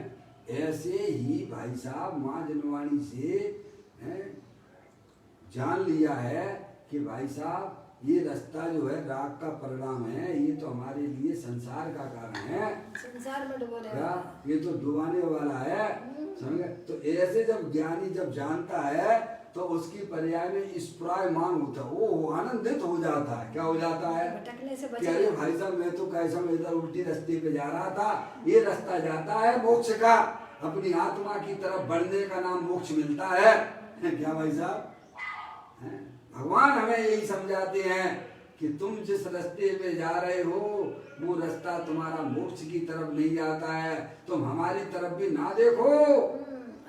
ऐसे ही भाई साहब माँ जनवाणी से जान लिया है कि भाई साहब ये रास्ता जो है राग का परिणाम है, ये तो हमारे लिए संसार का कारण है,
संसार में डुबाने
क्या
वाला।
ये तो डुबाने वाला है, समझ गए? तो ऐसे जब ज्ञानी जब जानता है तो उसकी पर्याय में स्फुरायमान होता है, वो आनंदित हो जाता है। क्या हो जाता है?
भटकने से
कि अरे भाई साहब मैं तो कैसा मैं इधर उल्टी रास्ते पे जा रहा था, ये रास्ता जाता है मोक्ष का, अपनी आत्मा की तरफ बढ़ने का नाम मोक्ष मिलता है। क्या भाई साहब? भगवान हमें यही समझाते हैं कि तुम जिस रास्ते पे जा रहे हो वो रास्ता तुम्हारा मोक्ष की तरफ नहीं जाता है। तुम हमारी तरफ भी ना देखो,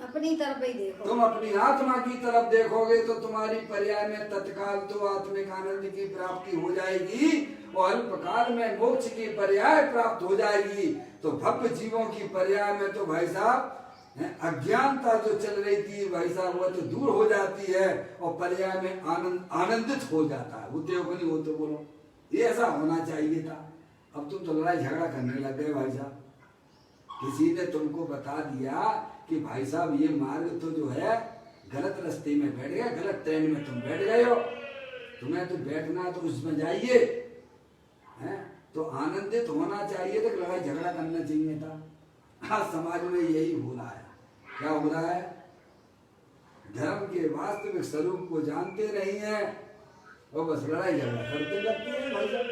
अपनी तरफ ही देखो।
तुम अपनी आत्मा की तरफ देखोगे तो तुम्हारी पर्याय में तत्काल तो आत्मिक आनंद की प्राप्ति हो जाएगी और अल्पकाल में मोक्ष की पर्याय प्राप्त हो जाएगी। तो भव्य जीवों की पर्याय में तो भाई साहब अज्ञानता जो चल रही थी भाई साहब वो तो दूर हो जाती है और पर्याय में आनंदित हो जाता है। होते हो कि नहीं होते? बोलो, ये ऐसा होना चाहिए था। अब तुम तो लड़ाई झगड़ा करने लग गए भाई साहब। किसी ने तुमको बता दिया कि भाई साहब ये मार्ग तो जो है गलत रास्ते में बैठ गया, गलत ट्रेन में तुम बैठ गए हो, तुम्हें तो बैठना तो उसमें जाइए हैं। तो आनंदित होना चाहिए था, लड़ाई झगड़ा करना चाहिए था। आज समाज में यही हो रहा है। क्या हो रहा है? धर्म के वास्तविक स्वरूप को जानते नहीं है और बस लड़ाई झगड़ा करते लगते हैं भाई साहब।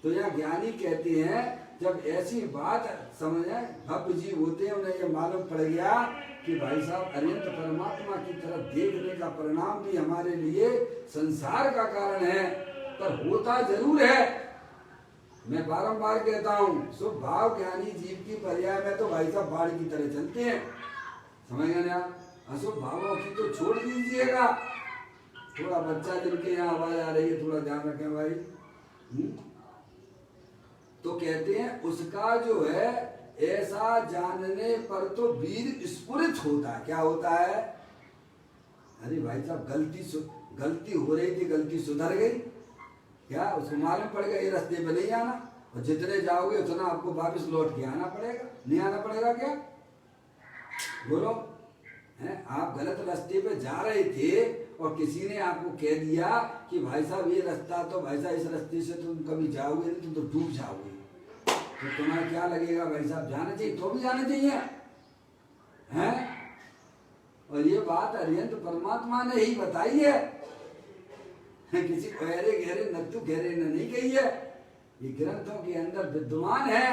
तो यहाँ ज्ञानी कहते हैं जब ऐसी बात समझे, भव्य जीव होते हैं, उन्हें ये मालूम पड़ गया कि भाई साहब अनंत परमात्मा की तरफ देखने का परिणाम भी हमारे लिए संसार का कारण है, पर होता जरूर है। मैं बारंबार कहता हूँ शुभ भाव ज्ञानी जीव की पर्याय में तो भाई साहब बाढ़ की तरह चलते हैं, समझ गए ना? अशुभ भावों की तो छोड़ दीजिएगा। थोड़ा बच्चा जिनके यहाँ आवाज आ रही है थोड़ा ध्यान रखें भाई। तो कहते हैं उसका जो है ऐसा जानने पर तो वीर स्फुरित होता है। क्या होता है? अरे भाई साहब गलती हो रही थी, गलती सुधर गई, क्या उसको मालूम पड़ गया ये रास्ते पे नहीं आना, और जितने जाओगे उतना आपको वापस लौट के आना पड़ेगा। नहीं आना पड़ेगा क्या? बोलो हैं? आप गलत रास्ते पे जा रहे थे और किसी ने आपको कह दिया कि भाई साहब ये रास्ता तो भाई साहब इस रास्ते से तुम कभी जाओगे नहीं, तुम तो डूब जाओगे। तो तुम्हें क्या लगेगा भाई साहब? जाना चाहिए तो भी जाना चाहिए हैं। और ये बात अरिहंत परमात्मा ने ही बताई है। किसी गहरे गहरे नत्थु गहरे ने नहीं कही है, ये ग्रंथों के अंदर विद्यमान है।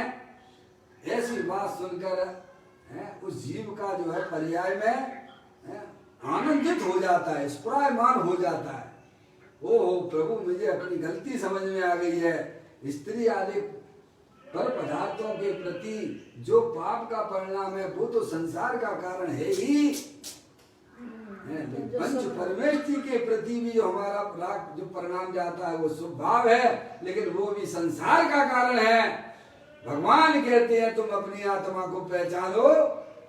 ऐसी बात सुनकर उस जीव का जो है पर्याय में आनंदित हो जाता है, स्फुरायमान हो जाता है। ओ प्रभु, मुझे अपनी गलती समझ में आ गई है। स्त्री आदि पर पदार्थों के प्रति जो पाप का परिणाम है वो तो संसार का कारण है ही, पंच परमेष्टि के प्रति भी जो हमारा राग जो परिणाम जाता है वो शुभ भाव है, लेकिन वो भी संसार का कारण है। भगवान कहते हैं तुम अपनी आत्मा को पहचानो,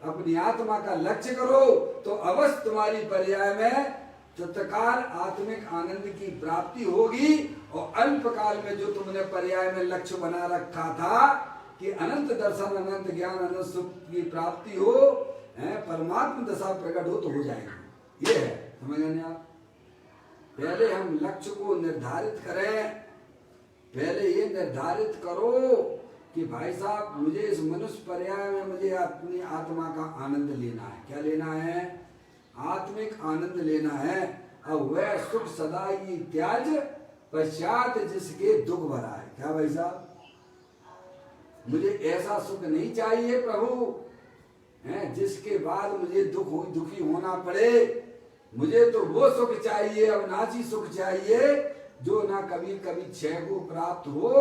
अपनी आत्मा का लक्ष्य करो, तो अवश्य तुम्हारी पर्याय में तत्काल आत्मिक आनंद की प्राप्ति होगी। और अल्प काल में जो तुमने पर्याय में लक्ष्य बना रखा था कि अनंत दर्शन, अनंत ज्ञान, अनंत सुख की प्राप्ति हो, परमात्मा दशा प्रकट हो, तो हो जाएगी। ये है, समझ गए आप? पहले हम लक्ष्य को निर्धारित करें, पहले ये निर्धारित करो कि भाई साहब मुझे इस मनुष्य पर्याय में मुझे अपनी आत्मा का आनंद लेना है। क्या लेना है? आत्मिक आनंद लेना है। अब वह सुख सदा ही त्याज पश्चात जिसके दुख भरा है। क्या भाई साहब, मुझे ऐसा सुख नहीं चाहिए प्रभु जिसके बाद मुझे दुखी होना पड़े। मुझे तो वो सुख चाहिए, अविनाशी सुख चाहिए, जो ना कभी कभी क्षय को प्राप्त हो,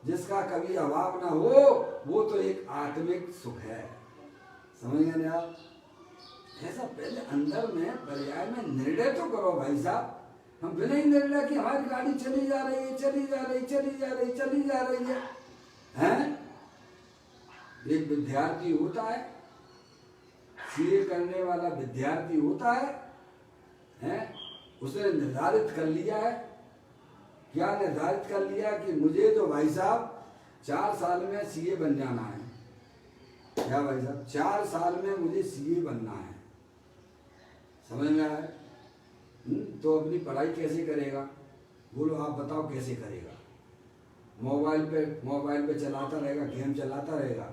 जिसका कभी अभाव ना हो। वो तो एक आत्मिक सुख है। समझ गए आप? ऐसा पहले अंदर में पर्याय में निर्णय तो करो भाई साहब। हम बिना ही निर्णय कि हमारी गाड़ी चली जा रही है, चली जा रही, चली जा रही, चली जा रही है, हैं? एक विद्यार्थी होता है, सीए करने वाला विद्यार्थी होता है, उसने निर्धारित कर लिया है। क्या निर्धारित कर लिया कि मुझे तो भाई साहब 4 साल में सीए बन जाना है। क्या भाई साहब, 4 साल में मुझे सीए बनना है। समझ में आया? तो अपनी पढ़ाई कैसे करेगा? बोलो आप बताओ कैसे करेगा? मोबाइल पे चलाता रहेगा, गेम चलाता रहेगा,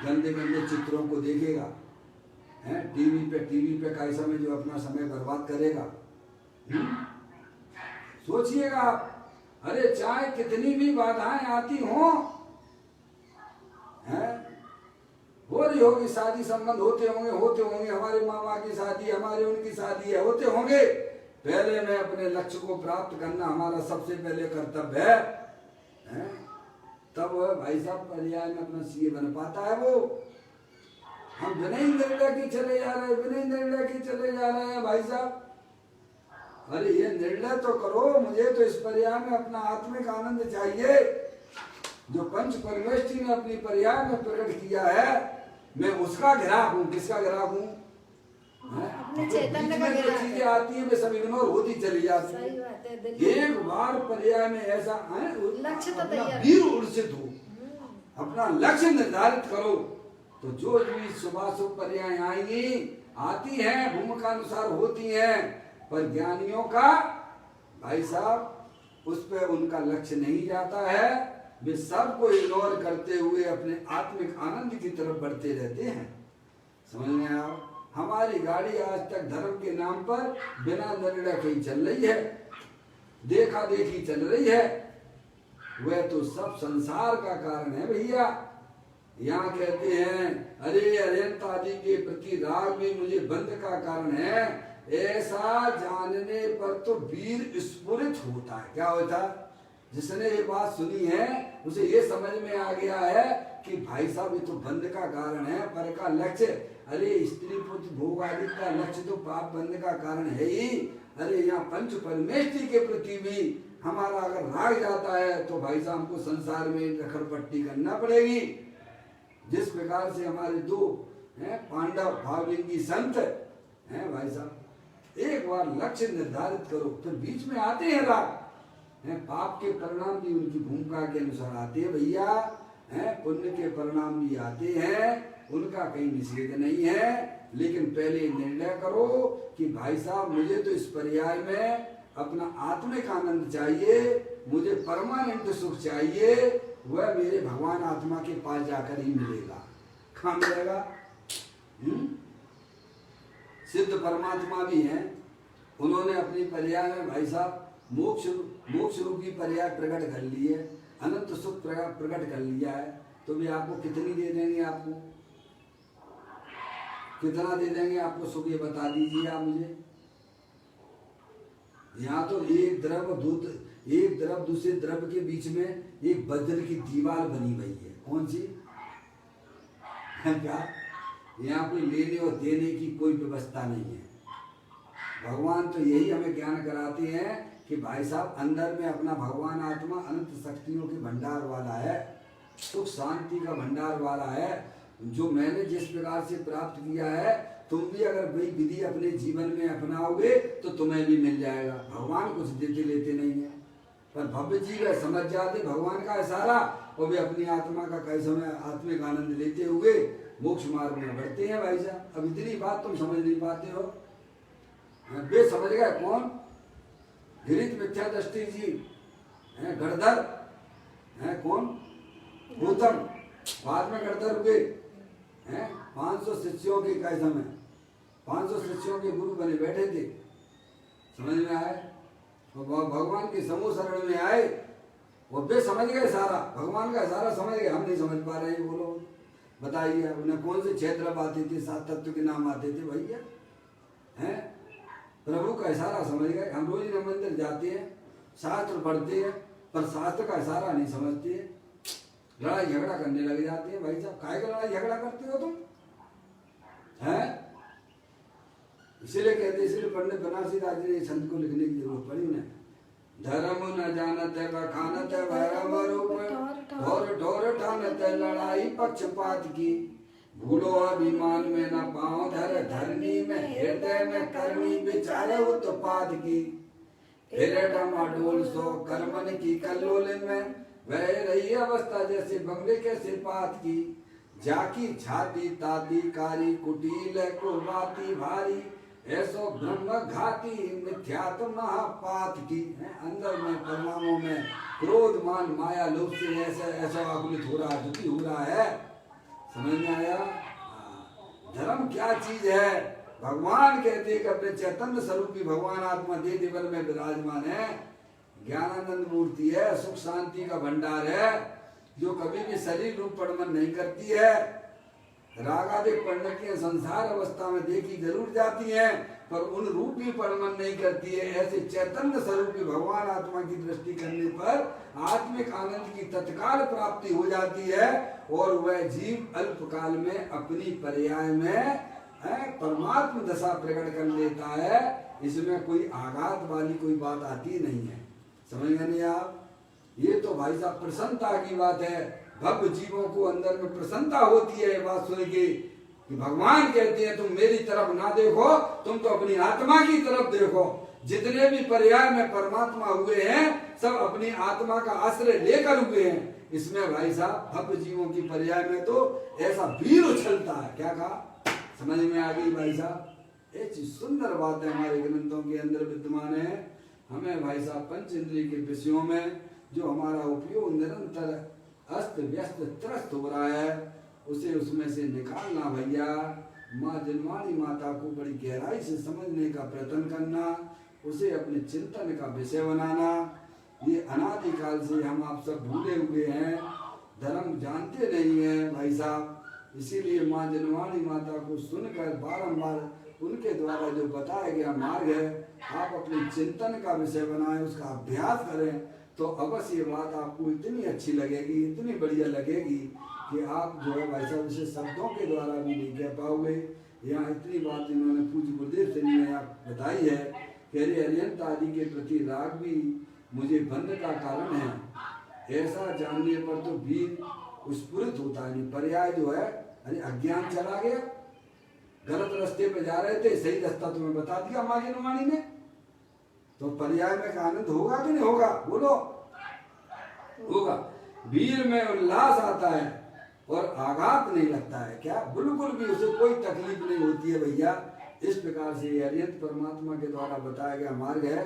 गंदे गंदे चित्रों को देखेगा, टीवी पे कैसा में जो अपना समय बर्बाद करेगा। सोचिएगा आप, अरे चाहे कितनी भी बाधाएं आती हों, हो रही होगी शादी, संबंध होते होंगे, हमारे मामा की शादी, हमारे उनकी शादी है, होते होंगे। पहले में अपने लक्ष्य को प्राप्त करना हमारा सबसे पहले कर्तव्य है। तब वह भाई साहब पर्याय में अपना सीए बन पाता है। वो हम बिना ही निर्णय के चले जा रहे हैं भाई साहब। अरे ये निर्णय तो करो, मुझे तो इस पर्याय में अपना आत्मिक आनंद चाहिए जो पंच परमेष्टि ने अपनी पर्याय में प्रकट किया है। मैं उसका ग्राहक हूँ। किसका ग्राहक हूँ?
चैतन्य का ग्राहक।
चीजें आती है वे सब इग्नोर होती चली जाती है। एक बार पर्याय में ऐसा
लक्ष्य तो तैयार,
वीर उर्षित हो, अपना लक्ष्य निर्धारित करो, तो जो भी शुभाशुभ पर्याय आएंगी, आती हैं, भूमिका अनुसार होती हैं, पर ज्ञानियों का भाई साहब उस पर उनका लक्ष्य नहीं जाता है। वे सबको इग्नोर करते हुए अपने आत्मिक आनंद की तरफ बढ़ते रहते हैं। समझ में आओ? हमारी गाड़ी आज तक धर्म के नाम पर बिना निर्णय के ही चल रही है, देखा देखी चल रही है। वह तो सब संसार का कारण है भैया। यहाँ कहते हैं अरे अरिहंत आदि के प्रति राग भी मुझे बंध का कारण है। ऐसा जानने पर तो वीर स्फुरित होता है। क्या होता है? जिसने ये बात सुनी है उसे ये समझ में आ गया है कि भाई साहब ये तो बंध का कारण है, पर का लक्ष्य, अरे स्त्री पुत्र भोग आदि का लक्ष्य तो पाप बंध का कारण है ही। अरे यहाँ पंच परमेष्टि के प्रति भी हमारा अगर राग जाता है तो भाई साहब हमको संसार में रखड़पट्टी करना पड़ेगी। जिस प्रकार से हमारे 2 पांडव भावलिंगी संत हैं भाई साहब, एक बार लक्ष्य निर्धारित करो, फिर बीच में आते हैं राग, पाप के परिणाम भी उनकी भूमिका के अनुसार आते हैं भैया, पुण्य के परिणाम भी आते हैं, उनका कहीं निषेध नहीं है। लेकिन पहले निर्णय करो कि भाई साहब मुझे तो इस पर्याय में अपना आत्मिक आनंद चाहिए, मुझे परमानेंट सुख चाहिए, वह मेरे भगवान आत्मा के पास जाकर ही मिलेगा। कहाँ मिलेगा? सिद्ध परमात्मा भी हैं, उन्होंने अपनी पर्याय में भाई साहब मोक्ष मोक्ष रूपी पर्याय प्रकट कर लिए, अनंत सुख प्रकट कर लिया है, तो भी आपको कितनी दे देंगे? आपको कितना दे देंगे आपको सुख, ये बता दीजिए आप मुझे। यहाँ तो एक द्रव दूसरे द्रव के बीच में एक वज्र की दीवार बनी हुई है। कौन सी? क्या? यहाँ कोई लेने और देने की कोई व्यवस्था नहीं है। भगवान तो यही हमें ज्ञान कराते हैं कि भाई साहब अंदर में अपना भगवान आत्मा अनंत शक्तियों के भंडार वाला है, सुख शांति का भंडार वाला है। जो मैंने जिस प्रकार से प्राप्त किया है, तुम भी अगर वही विधि अपने जीवन में अपनाओगे तो तुम्हें भी मिल जाएगा। भगवान कुछ देते लेते नहीं है, पर भव्य जीव है, समझ जाते भगवान का इशारा और वे अपनी आत्मा का कई समय आत्मिक आनंद लेते हुए मोक्ष मार्ग में बढ़ते हैं। भाई साहब अब इतनी बात तुम समझ नहीं पाते हो। वे समझ गए कौन? घृत मिथ्या दृष्टि जी हैं, गणधर हैं। कौन? गौतम। बाद में गणधर हुए हैं। 500 शिष्यों के कई समय 500 शिष्यों के गुरु बने बैठे थे। समझ में आए? भगवान के समूह शरण में आए और वे समझ गए सारा, भगवान का सारा समझ गए। हम नहीं समझ पा रहे हैं। बोलो बताइए, उन्हें कौन से क्षेत्र आते थे, 7 तत्व के नाम आते थे भैया? हैं? प्रभु का इशारा समझ गए। हम रोज मंदिर जाते हैं, शास्त्र पढ़ते हैं, पर शास्त्र का इशारा नहीं समझते हैं। लड़ाई झगड़ा करने लग जाते हैं। भाई साहब काहे का लड़ाई झगड़ा करते हो तुम? हैं? इसीलिए कहते, इसलिए पंडित बनारसी दास जी ने संत को लिखने की जरूरत पड़ी उन्हें। धर्म न जानत बखानत भैरव रूप, ढोर ढोर ठानत लड़ाई पक्षपात की। भूलो अभिमान में न पाओ धर धरनी में, हृदय में करनी विचारे उत्पाद की। फिर डमाडोल सो कर्मन की कल्लोल में, वह रही अवस्था जैसे बंगले के सिरपात की। जाकी छाती ताती कारी कुटील कुर्बाती भारी, ऐसो ब्रह्म घाती मिथ्यात्म महापात की। अंदर में परिणामों में क्रोध मान माया लोभ से ऐसा आकुलित हो रहा, दुखी हो रहा है। समझ में आया? धर्म क्या चीज है? भगवान कहते हैं कि अपने चैतन्य स्वरूपी भगवान आत्मा देह देवल में विराजमान है, ज्ञानानंद मूर्ति है, सुख शांति का भंडार है, जो कभी भी शरीर रूप पड़मन नहीं करती है। रागादिक परिणतियां संसार अवस्था में देखी जरूर जाती हैं, पर उन रूप भी पड़मन नहीं करती है। ऐसे चैतन्य स्वरूपी भगवान आत्मा की दृष्टि करने पर आत्मिक आनंद की तत्काल प्राप्ति हो जाती है और वह जीव अल्प काल में अपनी पर्याय में परमात्म दशा प्रकट कर लेता है। इसमें कोई आघात वाली कोई बात आती नहीं है। समझ गए नहीं आप? ये तो भाई साहब प्रसन्नता की बात है। भव्य जीवों को अंदर में प्रसन्नता होती है बात सुन के कि भगवान कहते हैं तुम मेरी तरफ ना देखो, तुम तो अपनी आत्मा की तरफ देखो। जितने भी पर्याय में परमात्मा हुए हैं सब अपनी आत्मा का आश्रय लेकर हुए हैं। इसमें भाई साहब भव्य जीवों की पर्याय में तो ऐसा वीर उछलता है। क्या कहा? समझ में आ गई भाई साहब? ये चीज सुंदर बात है, हमारे ग्रंथों के अंदर विद्यमान है। हमें भाई साहब पंच इंद्रिय के विषयों में जो हमारा उपयोग निरंतर अस्त व्यस्त त्रस्त हो रहा है, उसे उसमें से निकालना भैया। माँ जन्मानी माता को बड़ी गहराई से समझने का प्रयत्न करना, उसे अपने चिंतन का विषय बनाना। ये अनादिकाल से हम आप सब भूले हुए हैं, धर्म जानते नहीं हैं भाई साहब। इसीलिए माँ जन्मानी माता को सुनकर बारंबार उनके द्वारा जो बताया गया मार्ग है, आप अपने चिंतन का विषय बनाएं, उसका अभ्यास करें, तो अवश्य ये बात आपको इतनी अच्छी लगेगी, इतनी बढ़िया लगेगी कि आप जो है भाई साहब इसे शब्दों के द्वारा भी नहीं कह पाओगे। यहाँ इतनी बात इन्होंने पूज्य गुरुदेव से ने बताई है कि अरे अरिहंत आदि के प्रति राग भी मुझे बंध का कारण है। ऐसा जानने पर तो वीर स्फुरित होता है। पर्याय जो है, अरे अज्ञान चला गया, गलत रास्ते पे जा रहे थे, सही रास्ता तुम्हें बता दिया माँ जन्मानी ने, तो पर्याय में का आनंद होगा कि नहीं होगा? बोलो होगा। वीर में उल्लास आता है और आघात नहीं लगता है। क्या? बिल्कुल भी उसे कोई तकलीफ नहीं होती है भैया। इस प्रकार से अरिहंत परमात्मा के द्वारा बताया गया मार्ग है।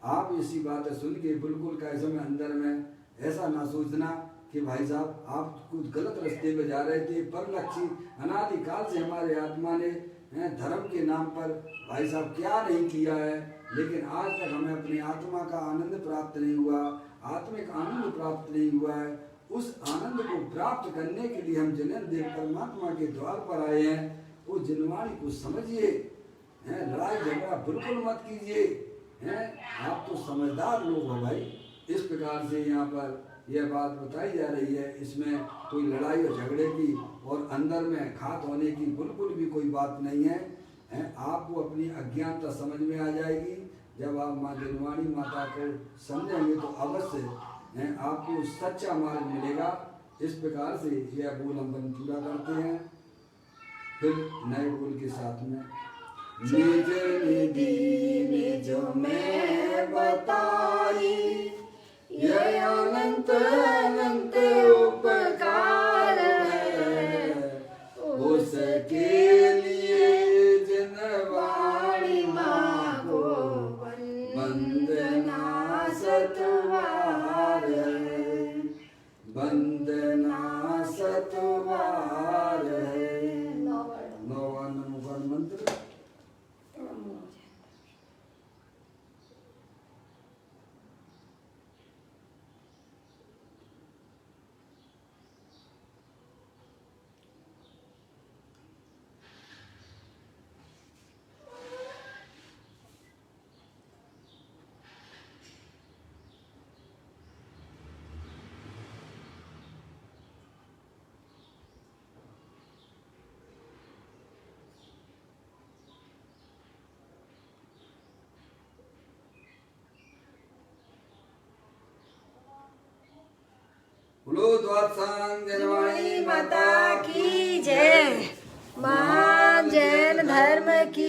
आप इसी बात सुन के बिल्कुल कैसे में अंदर में ऐसा ना सोचना कि भाई साहब आप कुछ गलत रास्ते पे जा रहे थे। पर लक्ष्य अनादिकाल से हमारे आत्मा ने धर्म के नाम पर भाई साहब क्या नहीं किया है। लेकिन आज तक हमें अपनी आत्मा का आनंद प्राप्त नहीं हुआ, आत्मिक आनंद प्राप्त नहीं हुआ है। उस आनंद को प्राप्त करने के लिए हम जिनेन्द्र देव परमात्मा के द्वार पर आए हैं। वो जिनवाणी को समझिए, लड़ाई झगड़ा बिल्कुल मत कीजिए, आप तो समझदार लोग हो भाई। इस प्रकार से यहाँ पर यह बात बताई जा रही है, इसमें कोई लड़ाई और झगड़े की और अंदर में घात होने की बिल्कुल भी कोई बात नहीं है। आपको अपनी अज्ञानता समझ में आ जाएगी। जब आप माँ जिनवाणी माता को समझेंगे तो अवश्य आपको सच्चा मार्ग मिलेगा। इस प्रकार से यह बोल हम बंद पूरा करते हैं। फिर नए बोल के साथ में निज निधि निज में बताई, यह अनंत अनंत उपकार है, उसके लिए जिनवाणी माँ को वंदना सतवार है, वंदना सतवार है। नौवा नमोकार मंत्र। बोलो द्वादशांग जिनवाणी माता की जय।
महान जैन धर्म की